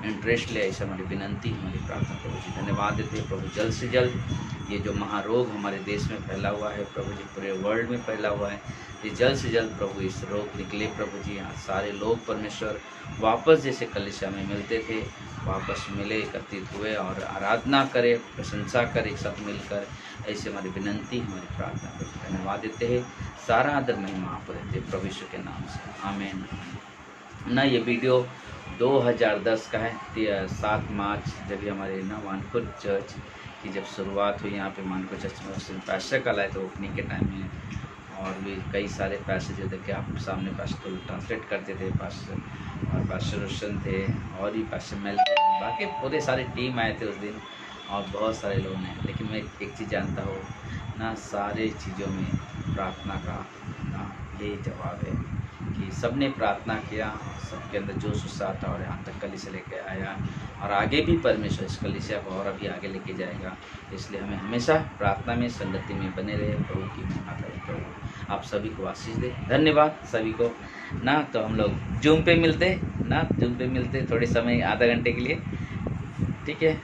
इंटरेस्ट ले। ऐसा हमारी विनंती, हमारी प्रार्थना प्रभु जी। धन्यवाद देते हैं प्रभु, जल्द से जल्द ये जो महारोग हमारे देश में फैला हुआ है प्रभु जी, पूरे वर्ल्ड में फैला हुआ है, ये जल्द से जल्द प्रभु इस रोग निकले प्रभु जी। यहाँ सारे लोग परमेश्वर वापस जैसे कलीसिया में मिलते थे वापस मिले, एकत्रित हुए और आराधना करे, प्रशंसा करे एक साथ मिलकर। ऐसे हमारी विनंती, हमारी प्रार्थना प्रभु। धन्यवाद देते हैं, सारा आदर महिमा आप देते प्रभु यीशु के नाम से, आमीन। ना ये वीडियो 2010 का है, 7 मार्च जब हमारे ना मानपुर चर्च की जब शुरुआत हुई यहाँ पे मानपुर चर्च में, उस दिन पैस्टर कल आए थे ओपनिंग के टाइम में, और भी कई सारे पैसेज थे कि आप सामने पैस्टर ट्रांसलेट करते थे, पैस्टर और पैस्टर रोशन थे और भी पैस्टर मेल, बाकी पूरे सारे टीम आए थे उस दिन और बहुत सारे लोग हैं। लेकिन मैं एक चीज़ जानता हूँ ना, सारे चीज़ों में प्रार्थना का ना यही जवाब है कि सबने प्रार्थना किया, सबके अंदर जोश उत्साह था और यहाँ तक कलीसिया लेके आया और आगे भी परमेश्वर इस कलीसिया को और अभी आगे लेके जाएगा। इसलिए हमें हमेशा प्रार्थना में, संगति में बने रहे, प्रभु की महिमा करें। प्रभु आप सभी को आशीष दे। धन्यवाद सभी को ना। तो हम लोग जूम पे मिलते थोड़े समय, आधा घंटे के लिए, ठीक है।